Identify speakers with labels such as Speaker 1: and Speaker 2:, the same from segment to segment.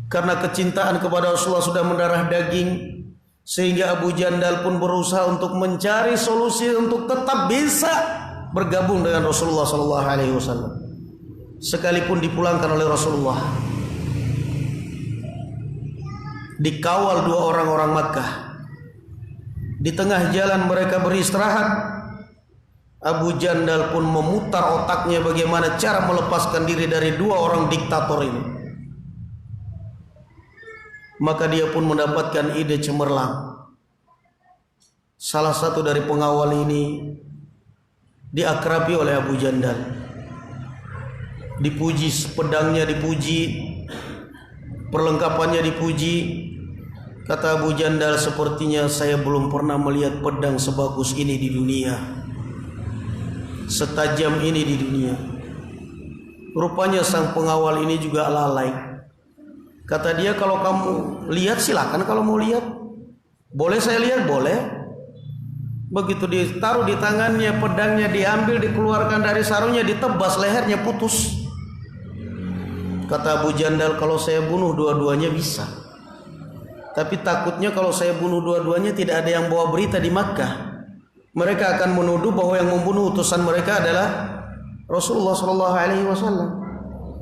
Speaker 1: Karena kecintaan kepada Rasulullah sudah mendarah daging, sehingga Abu Jandal pun berusaha untuk mencari solusi untuk tetap bisa bergabung dengan Rasulullah SAW, sekalipun dipulangkan oleh Rasulullah. Dikawal 2 orang Makkah. Di tengah jalan mereka beristirahat, Abu Jandal pun memutar otaknya bagaimana cara melepaskan diri dari 2 orang diktator ini. Maka dia pun mendapatkan ide cemerlang. Salah satu dari pengawal ini diakrabi oleh Abu Jandal. Dipuji, pedangnya dipuji, perlengkapannya dipuji. Kata Abu Jandal, sepertinya saya belum pernah melihat pedang sebagus ini di dunia, setajam ini di dunia. Rupanya sang pengawal ini juga lalai. Kata dia, kalau kamu lihat silakan, kalau mau lihat. Boleh saya lihat? Boleh. Begitu ditaruh di tangannya, pedangnya diambil, dikeluarkan dari sarungnya, ditebas lehernya, putus. Kata Abu Jandal, kalau saya bunuh dua-duanya bisa. Tapi takutnya kalau saya bunuh dua-duanya tidak ada yang bawa berita di Makkah. Mereka akan menuduh bahwa yang membunuh utusan mereka adalah Rasulullah SAW.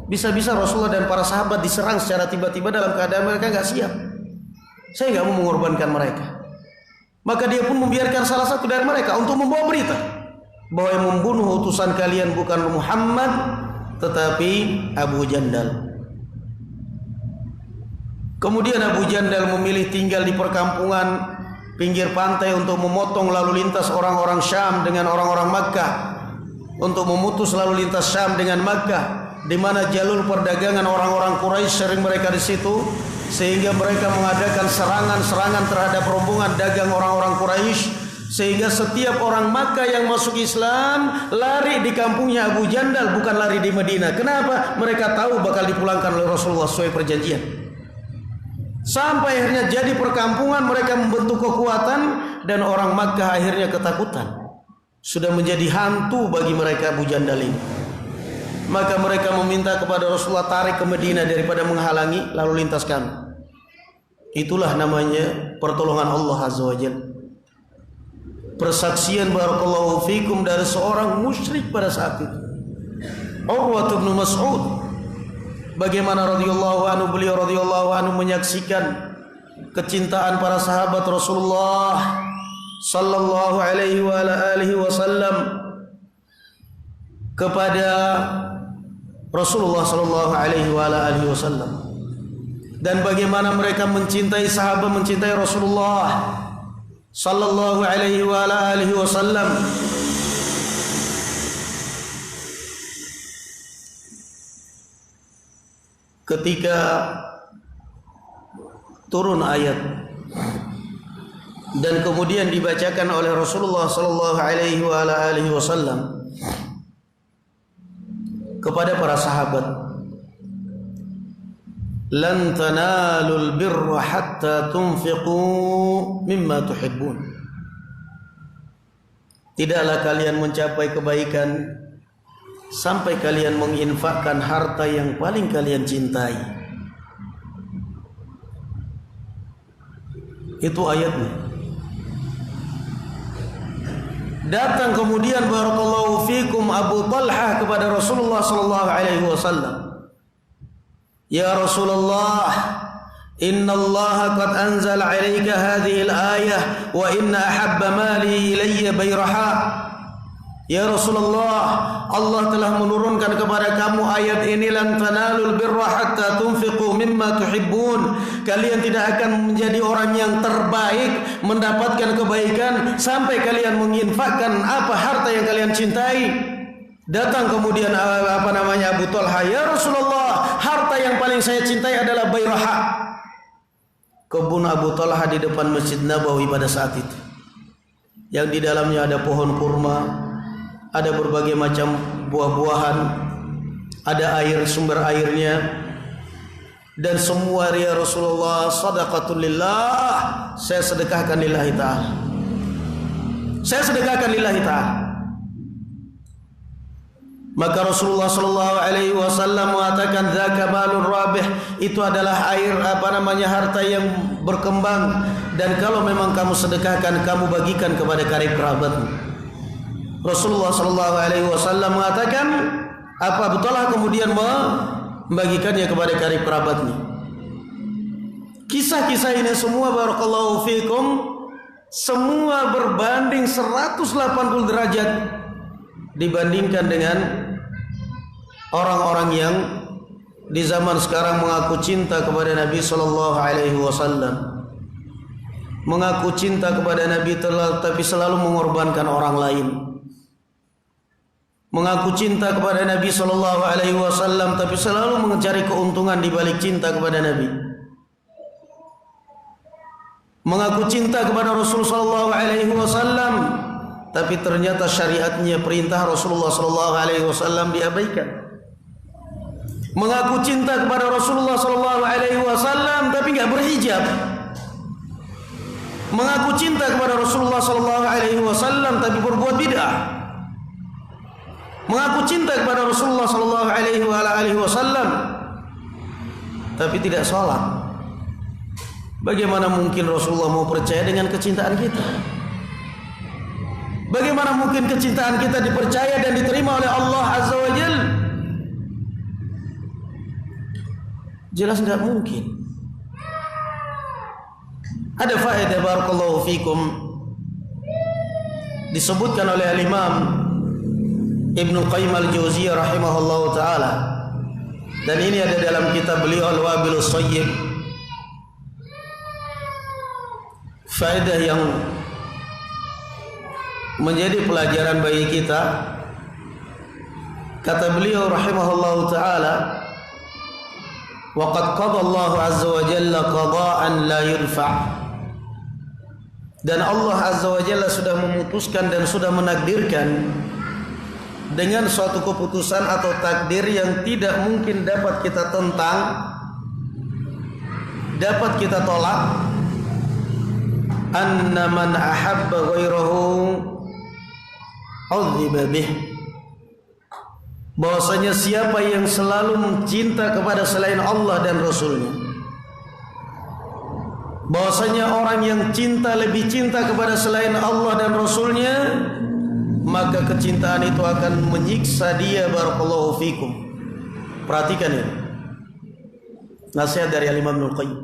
Speaker 1: Bisa-bisa Rasulullah dan para sahabat diserang secara tiba-tiba dalam keadaan mereka nggak siap. Saya nggak mau mengorbankan mereka. Maka dia pun membiarkan salah satu dari mereka untuk membawa berita bahwa yang membunuh utusan kalian bukan Muhammad, tetapi Abu Jandal. Kemudian Abu Jandal memilih tinggal di perkampungan pinggir pantai untuk memotong lalu lintas orang-orang Syam dengan orang-orang Makkah, untuk memutus lalu lintas Syam dengan Makkah, di mana jalur perdagangan orang-orang Quraisy sering mereka di situ, sehingga mereka mengadakan serangan-serangan terhadap rombongan dagang orang-orang Quraisy, sehingga setiap orang Makkah yang masuk Islam lari di kampungnya Abu Jandal, bukan lari di Madinah. Kenapa? Mereka tahu bakal dipulangkan oleh Rasulullah sesuai perjanjian. Sampai akhirnya jadi perkampungan, mereka membentuk kekuatan, dan orang Makkah akhirnya ketakutan. Sudah menjadi hantu bagi mereka Abu Jandal ini. Maka mereka meminta kepada Rasulullah, tarik ke Madinah daripada menghalangi lalu lintas kami. Itulah namanya pertolongan Allah Azza wa Jalla. Persaksian barakallahu fikum dari seorang musyrik pada saat itu, Urwah bin Mas'ud. Bagaimana radhiyallahu anhu, beliau radhiyallahu anhu menyaksikan kecintaan para sahabat Rasulullah sallallahu alaihi wa alihi wasallam kepada Rasulullah sallallahu alaihi wa alihi wasallam, dan bagaimana mereka mencintai sahabat, mencintai Rasulullah sallallahu alaihi wa alihi wasallam. Ketika turun ayat dan kemudian dibacakan oleh Rasulullah sallallahu alaihi wa alihi wasallam kepada para sahabat, lan tanalul birra hatta tunfiqu mimma tuhibbun. Tidaklah kalian mencapai kebaikan sampai kalian menginfakkan harta yang paling kalian cintai. Itu ayatnya. Datang kemudian barakallahu fikum Abu Talha kepada Rasulullah sallallahu alaihi wasallam. Ya Rasulullah, inna Allah qad anzala 'alaika hadhihi al-ayah wa inna ahabba mali ilayya bayraha. Ya Rasulullah, Allah telah menurunkan kepada kamu ayat ini, lan tanalul birra hatta tunfiqu mimma tuhibbun. Kalian tidak akan menjadi orang yang terbaik, mendapatkan kebaikan sampai kalian menginfakkan apa harta yang kalian cintai. Datang kemudian Abu Talha, ya Rasulullah, harta yang paling saya cintai adalah bayraha. Kebun Abu Talha di depan Masjid Nabawi pada saat itu, yang di dalamnya ada pohon kurma, ada berbagai macam buah-buahan, ada air, sumber airnya, dan semua ya Rasulullah sadaqatul lillah, saya sedekahkan lillahi ta'ala. Saya sedekahkan lillahi ta'ala. Maka Rasulullah sallallahu alaihi wasallam mengatakan dzaka malur rabih, itu adalah air harta yang berkembang, dan kalau memang kamu sedekahkan, kamu bagikan kepada karib kerabatmu. Rasulullah sallallahu alaihi wasallam mengatakan betullah kemudian membagikannya kepada karib kerabatnya. Kisah-kisah ini semua barakallahu fikum semua berbanding 180 derajat dibandingkan dengan orang-orang yang di zaman sekarang mengaku cinta kepada Nabi sallallahu alaihi wasallam. Mengaku cinta kepada Nabi tapi selalu mengorbankan orang lain. Mengaku cinta kepada Nabi sallallahu alaihi wasallam tapi selalu mencari keuntungan di balik cinta kepada Nabi. Mengaku cinta kepada Rasul sallallahu alaihi wasallam tapi ternyata syariatnya, perintah Rasulullah sallallahu alaihi wasallam diabaikan. Mengaku cinta kepada Rasulullah sallallahu alaihi wasallam tapi enggak berhijab. Mengaku cinta kepada Rasulullah sallallahu alaihi wasallam tapi berbuat bid'ah. Mengaku cinta kepada Rasulullah sallallahu alaihi wasallam tapi tidak salat. Bagaimana mungkin Rasulullah mau percaya dengan kecintaan kita? Bagaimana mungkin kecintaan kita dipercaya dan diterima oleh Allah Azza wa Jalla? Jelas tidak mungkin. Ada faedah barakallahu fikum disebutkan oleh Al-Imam Ibnu Qayyim Al-Jauziyah rahimahullahu taala, dan ini ada dalam kitab beliau Al-Wabilus Shayyib. Faedah yang menjadi pelajaran bagi kita. Kata beliau rahimahullahu taala, wa qad qada Allah azza wa jalla qada'an la yurfa'. Dan Allah azza wa jalla sudah memutuskan dan sudah menakdirkan dengan suatu keputusan atau takdir yang tidak mungkin dapat kita tentang, dapat kita tolak. Anna man ahabba ghairahu udhiba bih, bahwasanya siapa yang selalu mencinta kepada selain Allah dan Rasulnya, bahwasanya orang yang lebih cinta kepada selain Allah dan Rasulnya, maka kecintaan itu akan menyiksa dia. Barakallahu fikum. Perhatikan ini nasihat dari Imam Ibnu Qayyim.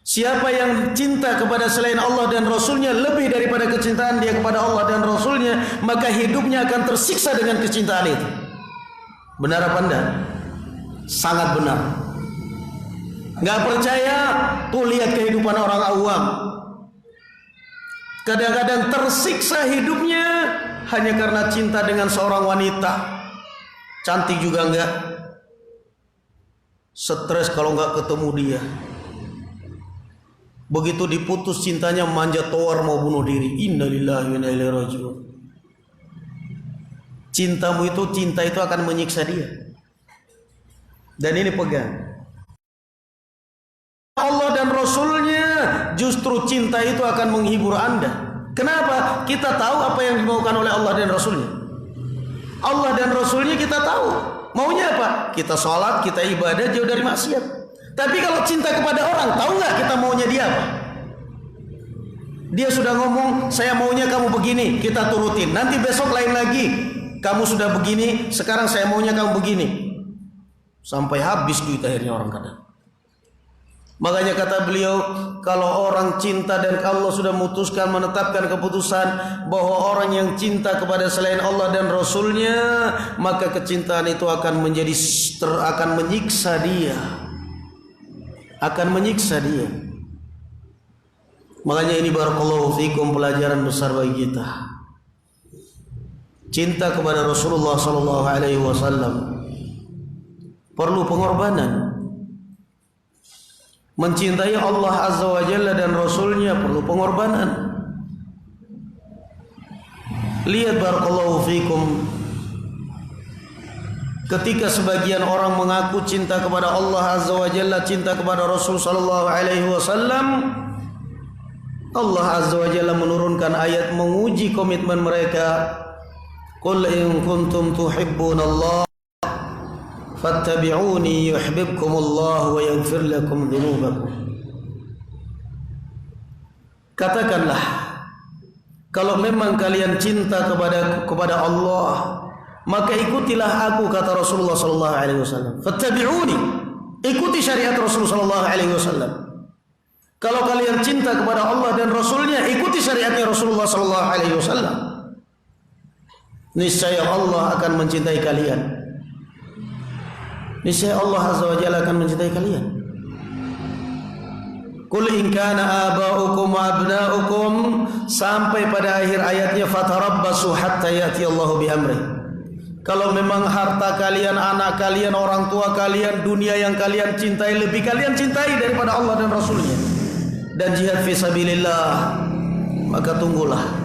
Speaker 1: Siapa yang cinta kepada selain Allah dan Rasulnya lebih daripada kecintaan dia kepada Allah dan Rasulnya, maka hidupnya akan tersiksa dengan kecintaan itu. Benar apa enggak? Sangat benar. Nggak percaya? Tuh lihat kehidupan orang awam. Kadang-kadang tersiksa hidupnya hanya karena cinta dengan seorang wanita. Cantik juga enggak. Stres kalau enggak ketemu dia. Begitu diputus cintanya manjat tower mau bunuh diri. Innalillahi wa inna ilaihi raji'un. Cinta itu akan menyiksa dia. Dan ini pegang. Allah dan Rasulnya, justru cinta itu akan menghibur Anda. Kenapa? Kita tahu apa yang dimaukan oleh Allah dan Rasulnya. Allah dan Rasulnya kita tahu. Maunya apa? Kita sholat, kita ibadah, jauh dari maksiat. Tapi kalau cinta kepada orang, tahu nggak kita maunya dia apa? Dia sudah ngomong, saya maunya kamu begini, kita turutin. Nanti besok lain lagi, kamu sudah begini, sekarang saya maunya kamu begini. Sampai habis duit akhirnya orang kadang. Makanya kata beliau, kalau orang cinta dan Allah sudah memutuskan, menetapkan keputusan bahwa orang yang cinta kepada selain Allah dan Rasulnya, maka kecintaan itu akan akan menyiksa dia. Akan menyiksa dia. Makanya ini barakallahu fikum pelajaran besar bagi kita. Cinta kepada Rasulullah sallallahu alaihi wasallam perlu pengorbanan. Mencintai Allah azza wa jalla dan Rasulnya perlu pengorbanan. Lihat barakallahu fikum, ketika sebagian orang mengaku cinta kepada Allah azza wa jalla, cinta kepada Rasul sallallahu alaihi wasallam, Allah azza wa jalla menurunkan ayat menguji komitmen mereka. Qul in kuntum tuhibbunallah fattabi'uni yuhibbukumullah wa yaghfir lakum dhunubakum. Katakanlah, kalau memang kalian cinta kepada Allah, maka ikutilah aku, kata Rasulullah sallallahu alaihi wasallam. Fattabi'uni, ikuti syariat Rasulullah sallallahu alaihi wasallam. Kalau kalian cinta kepada Allah dan Rasulnya, ikuti syariatnya Rasulullah sallallahu alaihi wasallam. Niscaya Allah akan mencintai kalian. Niscaya Allah azza wa jalla akan mencintai kalian. Qul in kana aba'ukum wa abna'ukum, sampai pada akhir ayatnya, fatarabbasu hatta ya'ti Allahu bi amri. Kalau memang harta kalian, anak kalian, orang tua kalian, dunia yang kalian cintai lebih kalian cintai daripada Allah dan Rasulnya, dan jihad fi sabilillah, maka tunggulah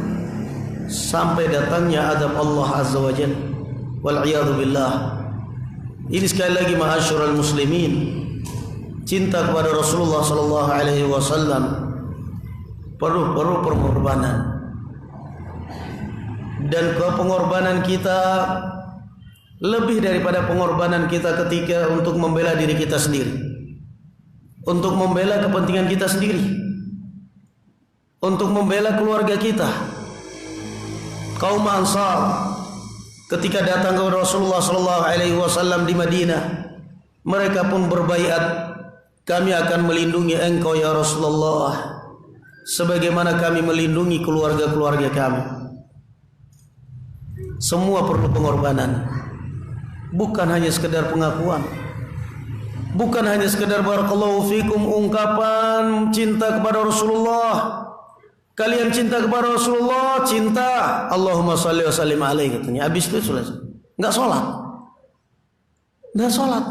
Speaker 1: sampai datangnya azab Allah azza wa jalla. Wal iyadu billah. Ini sekali lagi ma'asyiral muslimin, cinta kepada Rasulullah sallallahu alaihi wasallam perlu pengorbanan. Dan pengorbanan kita lebih daripada pengorbanan kita ketika untuk membela diri kita sendiri, untuk membela kepentingan kita sendiri, untuk membela keluarga kita. Kaum Ansar ketika datang ke Rasulullah sallallahu alaihi wasallam di Madinah, mereka pun berbaiat, kami akan melindungi engkau ya Rasulullah sebagaimana kami melindungi keluarga-keluarga kami. Semua perlu pengorbanan, bukan hanya sekedar pengakuan, bukan hanya sekedar barakallahu fikum ungkapan cinta kepada Rasulullah. Kalian cinta kepada Rasulullah, cinta Allahumma shalli wa sallim alaihi, katanya. Habis itu selesai. Enggak sholat. Enggak sholat.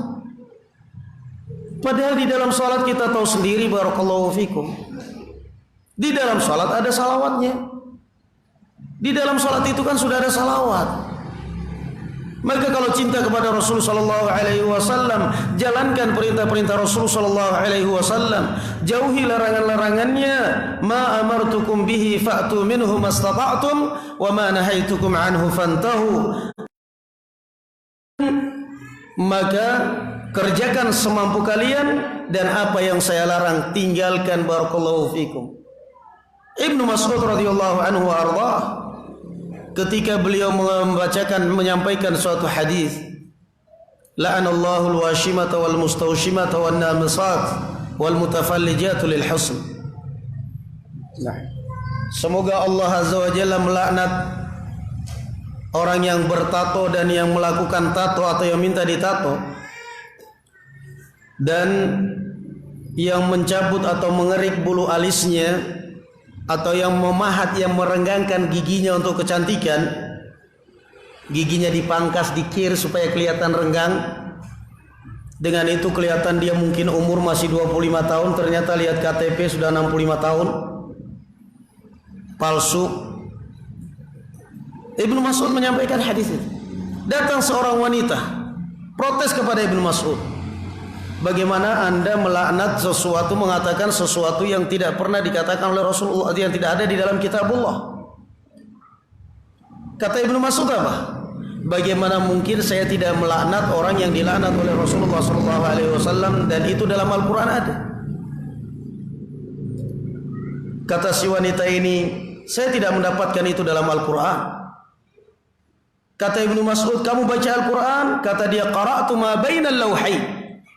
Speaker 1: Padahal di dalam sholat kita tahu sendiri barakallahu fikum, di dalam sholat ada salawatnya. Di dalam sholat itu kan sudah ada salawat. Maka kalau cinta kepada Rasul sallallahu alaihi wasallam, jalankan perintah-perintah Rasul sallallahu alaihi wasallam, jauhi larangan-larangannya. Ma amartukum bihi fa'tu minhu mastata'tum wa ma nahaitukum anhu fantahu. Maka kerjakan semampu kalian, dan apa yang saya larang tinggalkan, barakallahu fikum. Ibnu Mas'ud radhiyallahu anhu ardhah, ketika beliau menyampaikan suatu hadis, la'anallahu al-washimata wal mustawshimata wan namisat wal mutafallijat lil husn. Nah, semoga Allah azza wa jalla melaknat orang yang bertato dan yang melakukan tato atau yang minta ditato, dan yang mencabut atau mengerik bulu alisnya, atau yang memahat, yang merenggangkan giginya untuk kecantikan. Giginya dipangkas, dikir supaya kelihatan renggang. Dengan itu kelihatan dia mungkin umur masih 25 tahun, ternyata lihat KTP sudah 65 tahun. Palsu. Ibnu Mas'ud menyampaikan hadis itu. Datang seorang wanita protes kepada Ibnu Mas'ud, bagaimana Anda melaknat sesuatu, mengatakan sesuatu yang tidak pernah dikatakan oleh Rasulullah, yang tidak ada di dalam kitabullah. Kata Ibnu Mas'ud apa? Bagaimana mungkin saya tidak melaknat orang yang dilaknat oleh Rasulullah SAW, dan itu dalam Al-Quran ada. Kata si wanita ini, saya tidak mendapatkan itu dalam Al-Quran. Kata Ibnu Mas'ud, kamu baca Al-Quran? Kata dia, qara'tu ma bainal lawhain.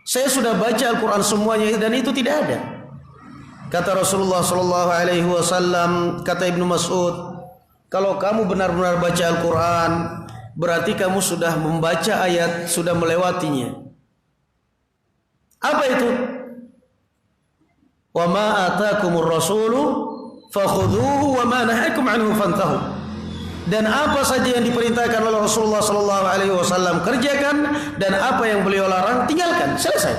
Speaker 1: Saya sudah baca Al-Quran semuanya, dan itu tidak ada. Kata Rasulullah SAW, kata Ibnu Mas'ud, kalau kamu benar-benar baca Al-Quran, berarti kamu sudah membaca ayat, sudah melewatinya. Apa itu? Wa ma atakumur rasulu fakhudhuhu wa ma nahakum anhu fantahu. Dan apa saja yang diperintahkan oleh Rasulullah sallallahu alaihi wasallam kerjakan, dan apa yang beliau larang tinggalkan. Selesai.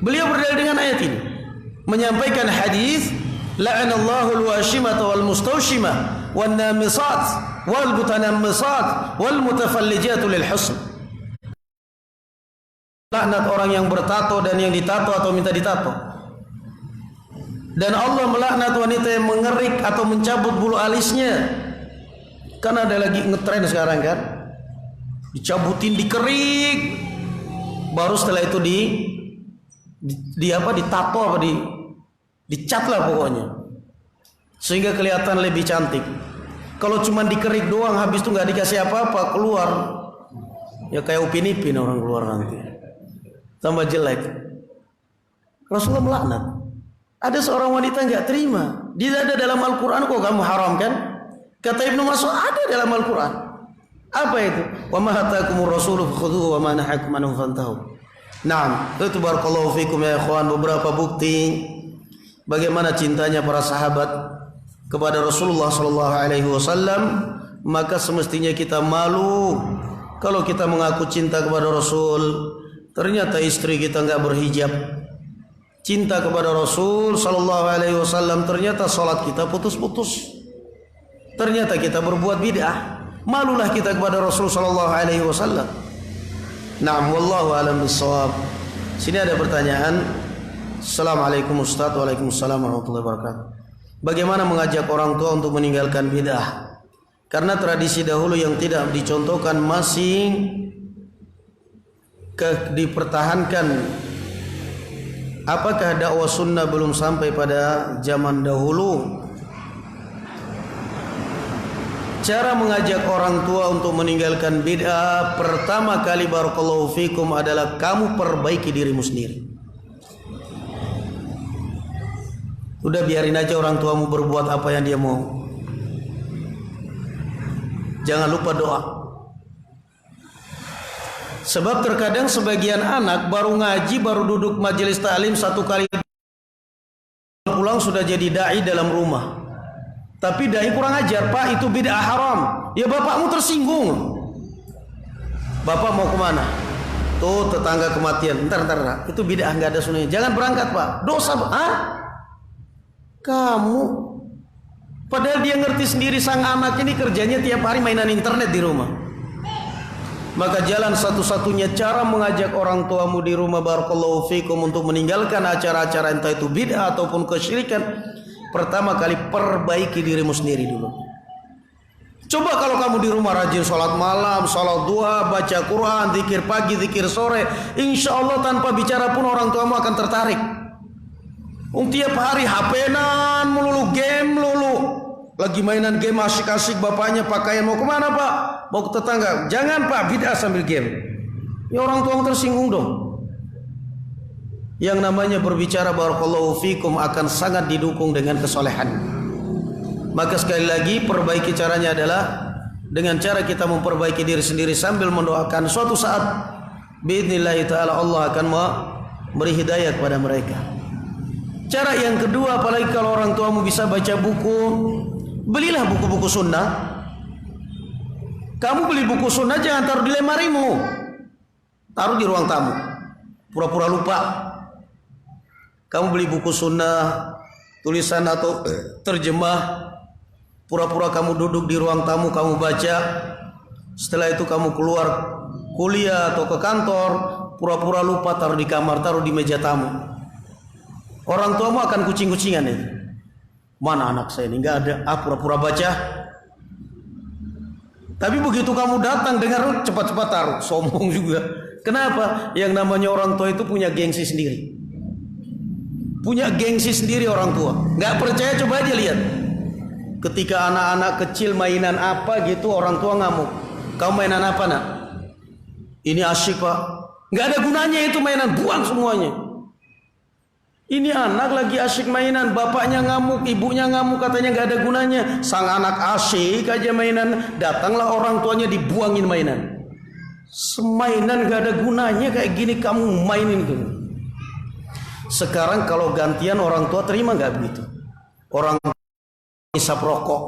Speaker 1: Beliau berdalil dengan ayat ini, menyampaikan hadis, la'anallahu al-washimata wal mustawshimah wan namisat wal mutanammisat wal mutafallijat lil husn. Laknat orang yang bertato dan yang ditato atau minta ditato. Dan Allah melaknat wanita yang mengerik atau mencabut bulu alisnya. Kan ada lagi ngetren sekarang kan, dicabutin, dikerik, baru setelah itu ditato apa dicat lah pokoknya, sehingga kelihatan lebih cantik. Kalau cuma dikerik doang, habis itu nggak dikasih apa-apa, keluar ya kayak Upin Ipin orang keluar nanti, tambah jelek. Rasulullah melaknat. Ada seorang wanita nggak terima, dia ada dalam Al-Quran kok kamu haram kan? Kata Ibnu Mas'ud, ada dalam Al-Quran. Apa itu? Wa ma hatakumur rasulu fakhudhuhu wa ma nahakum anhu fantahu. Naam, itu barakallahu fikum ya ikhwan, beberapa bukti bagaimana cintanya para sahabat kepada Rasulullah sallallahu alaihi wasallam. Maka semestinya kita malu kalau kita mengaku cinta kepada Rasul, ternyata istri kita enggak berhijab. Cinta kepada Rasul sallallahu alaihi wasallam, ternyata salat kita putus-putus. Ternyata kita berbuat bid'ah. Malulah kita kepada Rasul sallallahu alaihi wasallam. Naam, wallahu a'lam bissawab. Sini ada pertanyaan. Assalamualaikum Ustaz. Waalaikumsalam warahmatullahi wabarakatuh. Bagaimana mengajak orang tua untuk meninggalkan bid'ah? Karena tradisi dahulu yang tidak dicontohkan masih dipertahankan. Apakah dakwah sunnah belum sampai pada zaman dahulu? Cara mengajak orang tua untuk meninggalkan bid'ah, pertama kali barakallahu fikum adalah kamu perbaiki dirimu sendiri. Udah biarin aja orang tuamu berbuat apa yang dia mau. Jangan lupa doa. Sebab terkadang sebagian anak baru ngaji, baru duduk majelis taklim satu kali, pulang sudah jadi dai dalam rumah. Tapi dai kurang ajar, Pak, itu bid'ah haram. Ya bapakmu tersinggung. Bapak mau kemana? Tuh tetangga kematian. Ntar. Itu bid'ah, nggak ada sunnahnya. Jangan berangkat, Pak. Dosa, Pak. Hah? Kamu? Padahal dia ngerti sendiri sang anak ini kerjanya tiap hari mainan internet di rumah. Maka jalan satu-satunya cara mengajak orang tuamu di rumah barakallahu fikum untuk meninggalkan acara-acara entah itu bid'ah ataupun kesyirikan, pertama kali perbaiki dirimu sendiri dulu. Coba kalau kamu di rumah rajin sholat malam, sholat duha, baca Quran, zikir pagi, zikir sore, insya Allah tanpa bicara pun orang tuamu akan tertarik. Tiap hari HP-nan melulu, game melulu, lagi mainan game asik-asik, bapaknya pakaian mau kemana Pak? Mau ke tetangga? Jangan Pak, bid'ah sambil game. Ya orang tua tersinggung dong. Yang namanya berbicara barakallahu fikum akan sangat didukung dengan kesolehan. Maka sekali lagi perbaiki caranya adalah dengan cara kita memperbaiki diri sendiri sambil mendoakan suatu saat biidznillah ta'ala Allah akan memberi hidayah kepada mereka. Cara yang kedua, apalagi kalau orang tuamu bisa baca buku, belilah buku-buku sunnah. Kamu beli buku sunnah jangan taruh di lemarimu, taruh di ruang tamu, pura-pura lupa. Kamu beli buku sunnah, tulisan atau terjemah, pura-pura kamu duduk di ruang tamu, kamu baca. Setelah itu kamu keluar kuliah atau ke kantor, pura-pura lupa, taruh di kamar, taruh di meja tamu. Orang tuamu akan kucing-kucingan itu. Mana anak saya ini? Nggak ada. Pura-pura baca. Tapi begitu kamu datang dengar, cepat-cepat taruh. Sombong juga. Kenapa? Yang namanya orang tua itu punya gengsi sendiri. Punya gengsi sendiri orang tua. Nggak percaya, coba aja lihat. Ketika anak-anak kecil mainan apa gitu, orang tua ngamuk. Kamu mainan apa nak? Ini asyik Pak. Nggak ada gunanya itu mainan, buang semuanya. Ini anak lagi asyik mainan, bapaknya ngamuk, ibunya ngamuk, katanya nggak ada gunanya. Sang anak asyik aja mainan, datanglah orang tuanya dibuangin mainan. Semainan nggak ada gunanya kayak gini kamu mainin gitu. Sekarang kalau gantian orang tua terima nggak begitu? Orang isap rokok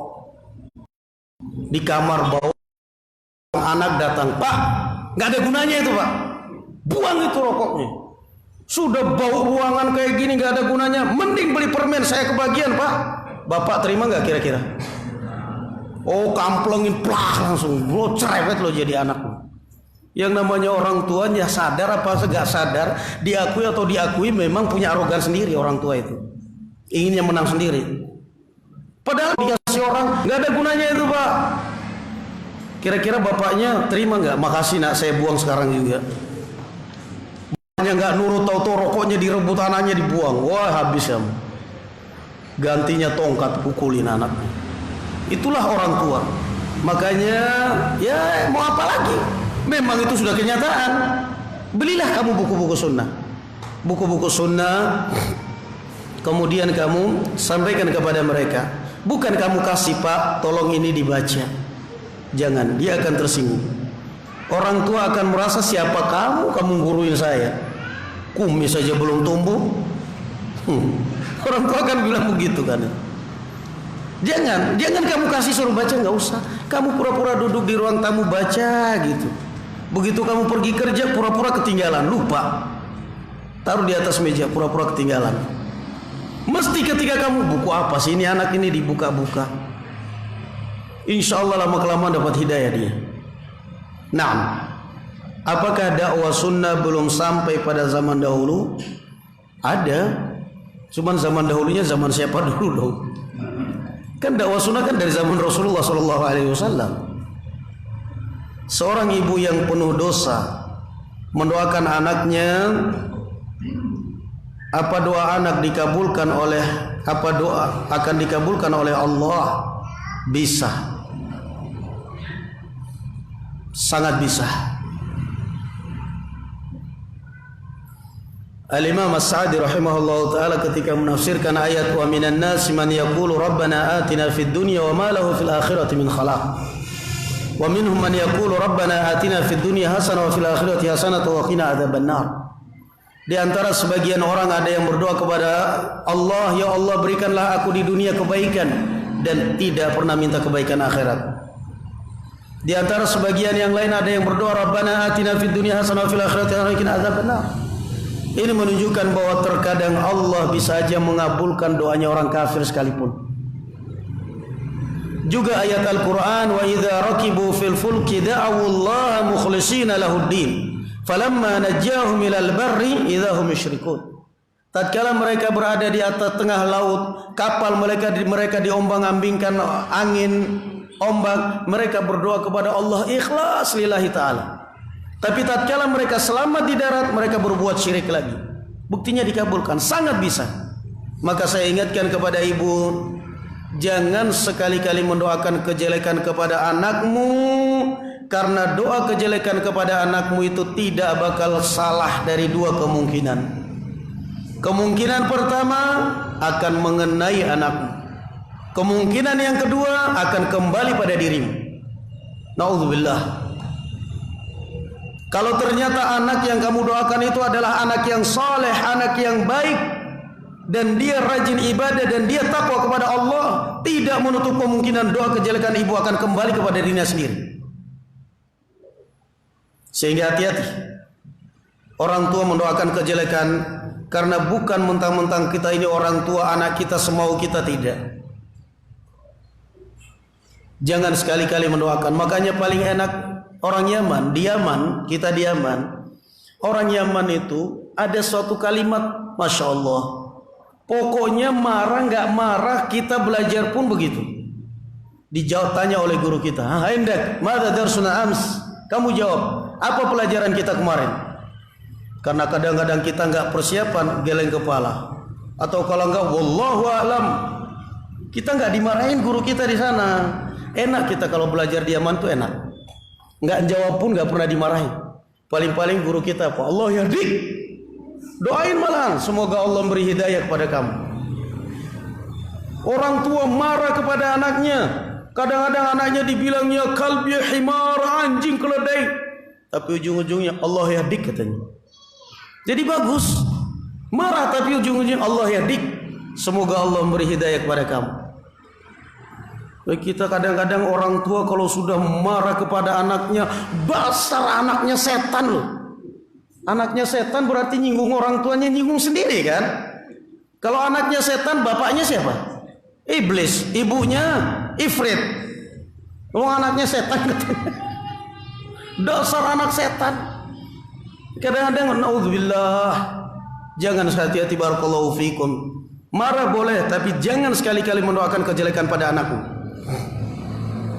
Speaker 1: di kamar, bawa anak datang, Pak, nggak ada gunanya itu Pak, buang itu rokoknya. Sudah bau ruangan kayak gini nggak ada gunanya, mending beli permen saya kebagian Pak. Bapak terima nggak kira-kira? Oh kamplengin plak langsung, lo cerewet lo jadi anak lo. Yang namanya orang tuanya sadar apa nggak sadar, diakui atau diakui memang punya arogan sendiri orang tua itu, inginnya menang sendiri. Padahal dikasih orang nggak ada gunanya itu Pak. Kira-kira bapaknya terima nggak? Makasih nak, saya buang sekarang juga. Bapaknya nggak nurut, tahu-tahu rokoknya direbut, anaknya dibuang. Wah, habis ya. Gantinya tongkat, pukulin anaknya. Itulah orang tua. Makanya ya mau apa lagi? Memang itu sudah kenyataan. Belilah kamu buku-buku sunnah. Buku-buku sunnah, kemudian kamu sampaikan kepada mereka. Bukan kamu kasih, Pak, tolong ini dibaca. Jangan, dia akan tersinggung. Orang tua akan merasa, siapa kamu guruin saya? Kumis saja belum tumbuh. Orang tua akan bilang begitu kan. Jangan kamu kasih suruh baca, nggak usah. Kamu pura-pura duduk di ruang tamu baca gitu. Begitu kamu pergi kerja, pura-pura ketinggalan, lupa. Taruh di atas meja, pura-pura ketinggalan. Mesti ketika kamu, buku apa sih ini anak ini, dibuka-buka. Insya Allah lama-kelamaan dapat hidayah dia. Nah, apakah dakwah sunnah belum sampai pada zaman dahulu? Ada. Cuman zaman dahulunya zaman siapa dulu dong? Kan dakwah sunnah kan dari zaman Rasulullah SAW. Seorang ibu yang penuh dosa mendoakan anaknya, apa doa anak dikabulkan oleh, apa doa akan dikabulkan oleh Allah? Bisa, sangat bisa. Al-Imam As-Sa'di rahimahullah ta'ala ketika menafsirkan ayat wa minan nasi man yaqulu rabbana atina fid dunya wa ma lahu fil akhirati min khalaq wa minhum man yaqulu rabbana atina fid dunya hasanah wa fil akhirati hasanah wa qina adzabannar. Di antara sebagian orang ada yang berdoa kepada Allah, ya Allah berikanlah aku di dunia kebaikan, dan tidak pernah minta kebaikan akhirat. Di antara sebagian yang lain ada yang berdoa rabbana atina fid dunya hasanah wa fil akhirati hasanah wa qina adzabannar. Ini menunjukkan bahwa terkadang Allah bisa saja mengabulkan doanya orang kafir sekalipun. Juga ayat Al-Quran, wa idza rakibu fil fulki da'awu Allah mukhlishina lahuddin falamma najjahum ilal barri idza hum yusyrikun. Tatkala mereka berada di atas tengah laut, kapal mereka diombang-ambingkan angin, ombak, mereka berdoa kepada Allah ikhlas lillahi ta'ala. Tapi tatkala mereka selamat di darat, mereka berbuat syirik lagi. Buktinya dikabulkan, sangat bisa. Maka saya ingatkan kepada ibu, jangan sekali-kali mendoakan kejelekan kepada anakmu, karena doa kejelekan kepada anakmu itu tidak bakal salah dari dua kemungkinan. Kemungkinan pertama akan mengenai anakmu. Kemungkinan yang kedua akan kembali pada dirimu. Na'udzubillah. Kalau ternyata anak yang kamu doakan itu adalah anak yang saleh, anak yang baik, dan dia rajin ibadah dan dia takwa kepada Allah, tidak menutup kemungkinan doa kejelekan ibu akan kembali kepada dirinya sendiri. Sehingga hati-hati. Orang tua mendoakan kejelekan karena bukan mentang-mentang kita ini orang tua, anak kita semau kita, tidak. Jangan sekali-kali mendoakan. Makanya paling enak orang Yaman, di Yaman, kita di Yaman, orang Yaman itu ada suatu kalimat, Masya Allah, pokoknya marah nggak marah, kita belajar pun begitu. Dijawab, tanya oleh guru kita, Hendak, mada darsuna ams? Kamu jawab, apa pelajaran kita kemarin? Karena kadang-kadang kita nggak persiapan, geleng kepala, atau kalau nggak, wallahu a'lam, kita nggak dimarahin guru kita di sana. Enak kita kalau belajar di Yaman tuh enak. Nggak jawab pun nggak pernah dimarahi. Paling-paling guru kita apa? Allah yahdik. Doain malah, semoga Allah beri hidayah kepada kamu. Orang tua marah kepada anaknya. Kadang-kadang anaknya dibilangnya kalbi himar, anjing keledai. Tapi ujung-ujungnya Allah yahdik katanya. Jadi bagus. Marah tapi ujung-ujungnya Allah yahdik. Semoga Allah beri hidayah kepada kamu. Kita kadang-kadang orang tua kalau sudah marah kepada anaknya, dasar anaknya setan loh. Anaknya setan berarti nyinggung orang tuanya, nyinggung sendiri kan. Kalau anaknya setan, bapaknya siapa? Iblis, ibunya Ifrit. Kalau anaknya setan katanya. Dasar anak setan. Kadang-kadang naudzubillah. Jangan, hati-hati, barakallahu fikum. Marah boleh, tapi jangan sekali-kali mendoakan kejelekan pada anakmu.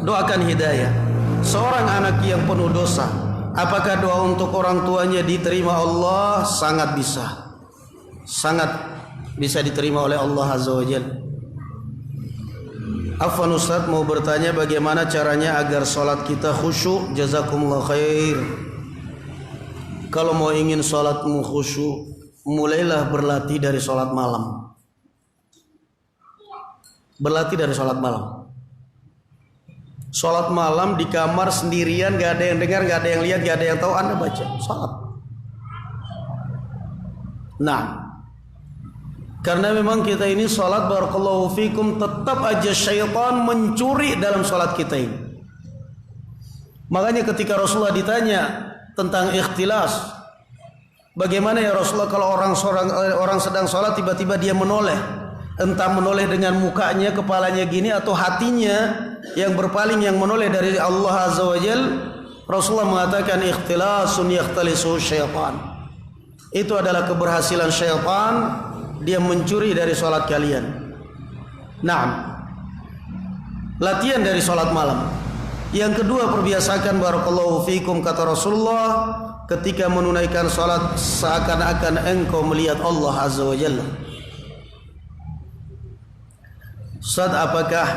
Speaker 1: Doakan hidayah. seorang anak yang penuh dosa, apakah doa untuk orang tuanya diterima Allah? Sangat bisa. Sangat bisa diterima oleh Allah Azza wa Jalla. Afwan Ustaz, mau bertanya bagaimana caranya agar sholat kita khusyuk? Jazakumullah khair. Kalau mau ingin sholatmu khusyuk, mulailah berlatih dari sholat malam. Berlatih dari sholat malam. Sholat malam di kamar sendirian, gak ada yang dengar, gak ada yang lihat, gak ada yang tahu, Anda baca sholat. Nah, karena memang kita ini sholat, barakallahu fikum, tetap aja syaitan mencuri dalam sholat kita ini. Makanya ketika Rasulullah ditanya tentang ikhtilas, bagaimana ya Rasulullah kalau orang sedang sholat tiba-tiba dia menoleh, entah menoleh dengan mukanya, kepalanya gini, atau hatinya yang berpaling, yang menoleh dari Allah Azza wa Jal. Rasulullah mengatakan ikhtilasun yakhtalisu syaitan. Itu adalah keberhasilan syaitan, dia mencuri dari sholat kalian. Nah, latihan dari sholat malam. Yang kedua, perbiasakan barakallahu fikum, kata Rasulullah, ketika menunaikan sholat seakan-akan engkau melihat Allah Azza wa Jalla. Ustaz, apakah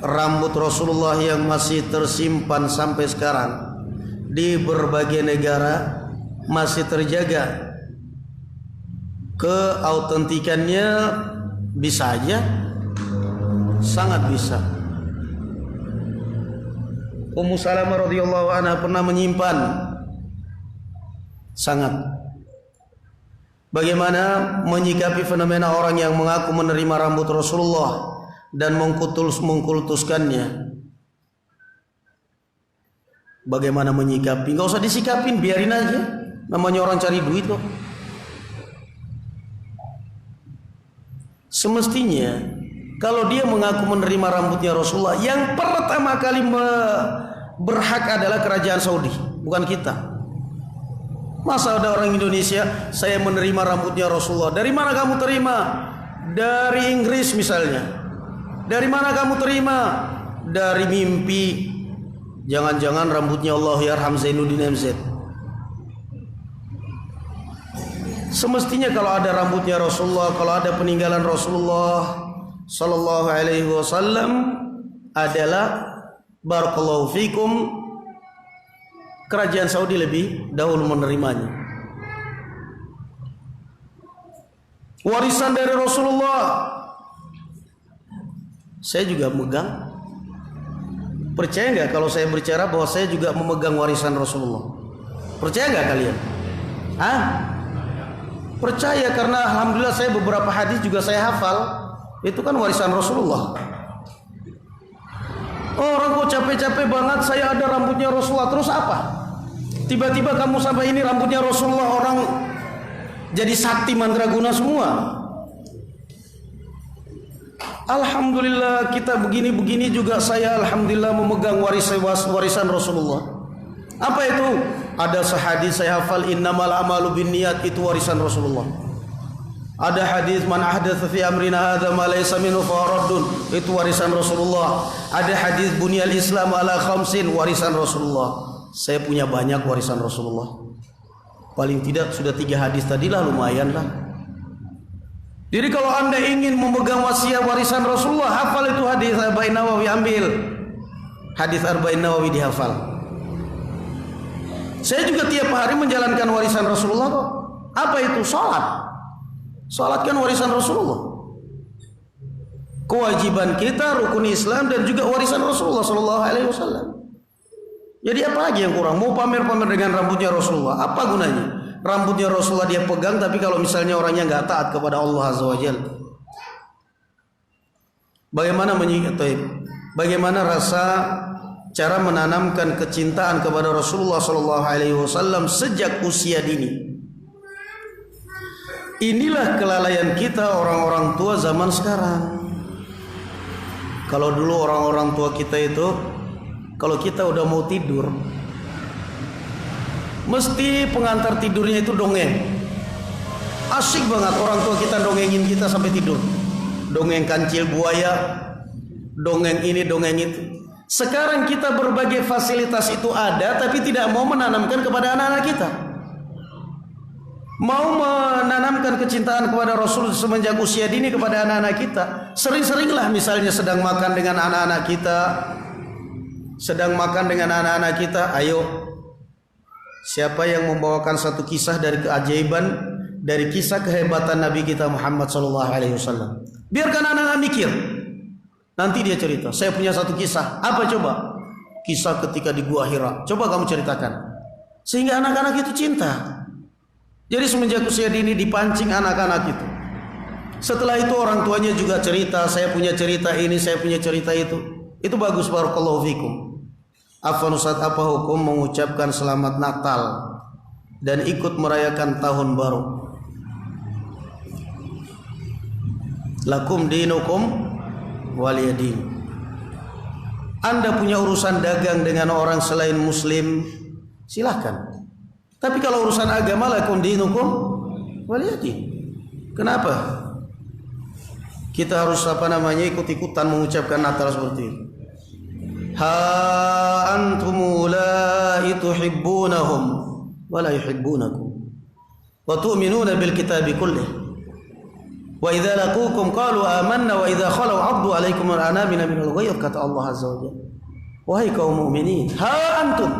Speaker 1: rambut Rasulullah yang masih tersimpan sampai sekarang di berbagai negara masih terjaga keautentikannya? Bisa aja, sangat bisa. Ummu Salamah radhiyallahu anha pernah menyimpan, sangat. Bagaimana menyikapi fenomena orang yang mengaku menerima rambut Rasulullah dan mengkultuskannya? Bagaimana menyikapi? Gak usah disikapin, biarin aja. Namanya orang cari duit kok. Semestinya kalau dia mengaku menerima rambutnya Rasulullah, yang pertama kali berhak adalah kerajaan Saudi, bukan kita. Masa ada orang Indonesia, saya menerima rambutnya Rasulullah. Dari mana kamu terima? Dari Inggris misalnya. Dari mana kamu terima? Dari mimpi. Jangan-jangan rambutnya Allahyarham Zainuddin MZ. Semestinya kalau ada rambutnya Rasulullah, kalau ada peninggalan Rasulullah sallallahu alaihi wasallam, adalah barakallahu fikum, kerajaan Saudi lebih dahulu menerimanya. Warisan dari Rasulullah, saya juga megang. Percaya nggak kalau saya berbicara bahwa saya juga memegang warisan Rasulullah? Percaya nggak kalian? Hah? Percaya, karena alhamdulillah saya beberapa hadis juga saya hafal. Itu kan warisan Rasulullah. Oh, orang kok capek-capek banget, saya ada rambutnya Rasulullah, terus apa? Tiba-tiba kamu sampai ini rambutnya Rasulullah, orang jadi sakti mandraguna semua. Alhamdulillah kita begini-begini juga saya alhamdulillah memegang warisan Rasulullah. Apa itu? Ada sehadis saya hafal, innamal a'malu binniyat, itu warisan Rasulullah. Ada hadis man ahdatsa fi amrina hadza ma laysa minhu fa raddun, itu warisan Rasulullah. Ada hadis bunyal Islam ala khamsin, warisan Rasulullah. Saya punya banyak warisan Rasulullah. Paling tidak sudah 3 hadis tadilah lumayan lah. Jadi kalau Anda ingin memegang wasiat warisan Rasulullah, hafal itu hadis Arba'in Nawawi, ambil hadis Arba'in Nawawi dihafal. Saya juga tiap hari menjalankan warisan Rasulullah kok. Apa itu? Salat. Salat kan warisan Rasulullah. Kewajiban kita, rukun Islam, dan juga warisan Rasulullah sallallahu alaihi wasallam. Jadi apa lagi yang kurang? Mau pamer-pamer dengan rambutnya Rasulullah, apa gunanya? Rambutnya Rasulullah dia pegang, tapi kalau misalnya orangnya nggak taat kepada Allah Azza wa Jalla, bagaimana rasa cara menanamkan kecintaan kepada Rasulullah Sallallahu Alaihi Wasallam sejak usia dini? Inilah kelalaian kita orang-orang tua zaman sekarang. Kalau dulu orang-orang tua kita itu, kalau kita udah mau tidur, mesti pengantar tidurnya itu dongeng. Asik banget orang tua kita dongengin kita sampai tidur. Dongeng kancil buaya, dongeng ini, dongeng itu. Sekarang kita berbagai fasilitas itu ada, tapi tidak mau menanamkan kepada anak-anak kita. Mau menanamkan kecintaan kepada Rasul semenjak usia dini kepada anak-anak kita. Sering-seringlah misalnya sedang makan dengan anak-anak kita, ayo, siapa yang membawakan satu kisah dari keajaiban, dari kisah kehebatan Nabi kita Muhammad SAW. Biarkan anak-anak mikir. Nanti dia cerita, saya punya satu kisah. Apa coba? Kisah ketika di Gua Hira. Coba kamu ceritakan. Sehingga anak-anak itu cinta. Jadi semenjak usia dini dipancing anak-anak itu. Setelah itu orang tuanya juga cerita, saya punya cerita ini, saya punya cerita itu. Itu bagus, barakallahu fikum. Afwan Ustaz, apa hukum mengucapkan selamat Natal dan ikut merayakan tahun baru? Lakum dinukum waliyadin. Anda punya urusan dagang dengan orang selain muslim, silahkan. Tapi kalau urusan agama, lakum dinukum waliyadin. Kenapa kita harus ikut-ikutan mengucapkan Natal seperti itu? Ha antum ulai tuhibbunahum wa la yuhibbunakum wa tu'minuna bil kitabi kullih. Wa idza laqukum qalu amanna wa idza khalu 'addu 'alaikum al-anamina min al-ghayr, kata Allah azza wa jalla. Wahai kaum mukminin, ha antum,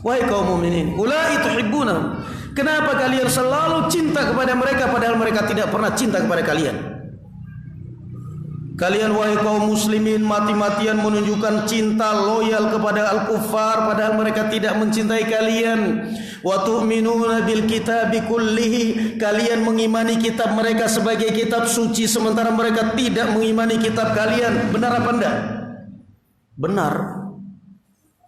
Speaker 1: wahai kaum mukminin, ulai tuhibbunahum. Kenapa kalian selalu cinta kepada mereka padahal mereka tidak pernah cinta kepada kalian? Kalian wahai kaum muslimin mati-matian menunjukkan cinta loyal kepada al-kuffar padahal mereka tidak mencintai kalian. Wa tu'minuna bil kitabi kullihi, kalian mengimani kitab mereka sebagai kitab suci sementara mereka tidak mengimani kitab kalian. Benar apa enggak? Benar.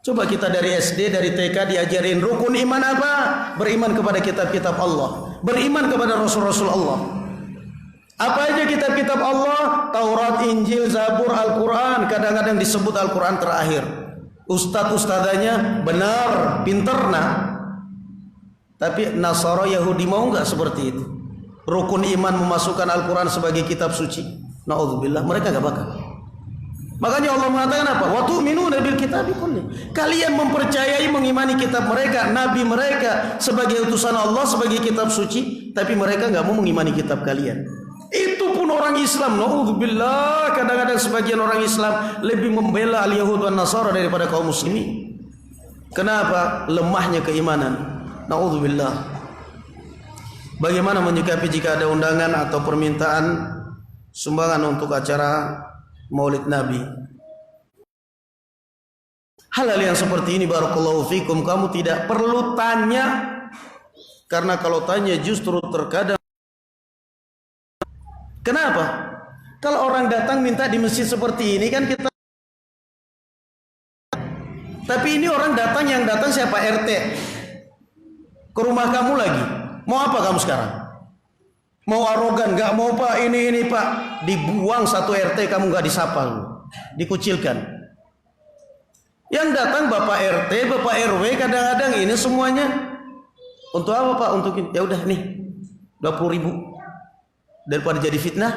Speaker 1: Coba kita dari SD, dari TK diajarin rukun iman apa? Beriman kepada kitab-kitab Allah, beriman kepada rasul-rasul Allah. Apa aja kitab-kitab Allah? Taurat, Injil, Zabur, Al-Quran. Kadang-kadang disebut Al-Quran terakhir. Ustadz-ustadzanya benar, pinter nah. Tapi Nasara Yahudi mau nggak seperti itu? Rukun iman memasukkan Al-Quran sebagai kitab suci. Na'udzubillah, mereka nggak bakal. Makanya Allah mengatakan apa? Wa tu'minuna bil kitabi kulli. Kalian mempercayai, mengimani kitab mereka, nabi mereka sebagai utusan Allah, sebagai kitab suci, tapi mereka nggak mau mengimani kitab kalian. Itu pun orang Islam. Na'udzubillah, kadang-kadang sebagian orang Islam lebih membela al-Yahud dan Nasara daripada kaum muslimin. Kenapa? Lemahnya keimanan. Na'udzubillah. Bagaimana menyikapi jika ada undangan atau permintaan sumbangan untuk acara Maulid Nabi? Hal-hal yang seperti ini barakallahu fikum kamu tidak perlu tanya, karena kalau tanya justru terkadang. Kenapa? Kalau orang datang minta di masjid seperti ini kan kita. Tapi ini orang datang, yang datang siapa? RT. Ke rumah kamu lagi. Mau apa kamu sekarang? Mau arogan? Gak mau pak, ini pak. Dibuang satu RT, kamu gak disapa, dikucilkan. Yang datang bapak RT, bapak RW, kadang-kadang ini semuanya untuk apa pak? Untuk ini. Ya udah nih 20.000 daripada jadi fitnah.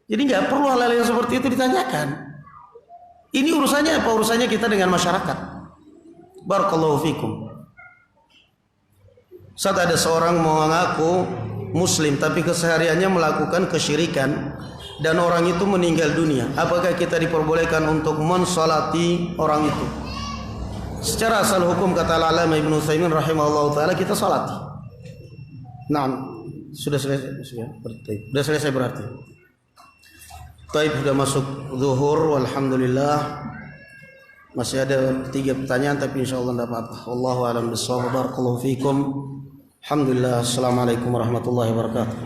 Speaker 1: Jadi nggak perlu hal-hal yang seperti itu ditanyakan. Ini urusannya apa? Urusannya kita dengan masyarakat. Barakallahu fikum. Saat ada seorang mengaku muslim tapi kesehariannya melakukan kesyirikan dan orang itu meninggal dunia, apakah kita diperbolehkan untuk mensolati orang itu? Secara asal hukum kata Al-Allamah Ibnu Utsaimin rahimahullah taala kita salati. Naam. Sudah selesai berarti. Taib sudah masuk zuhur, alhamdulillah. Masih ada 3 pertanyaan tapi insyaallah tidak apa-apa. Wallahu a'lam bishawab. Barakallahu fikum. Alhamdulillah. Assalamualaikum warahmatullahi wabarakatuh.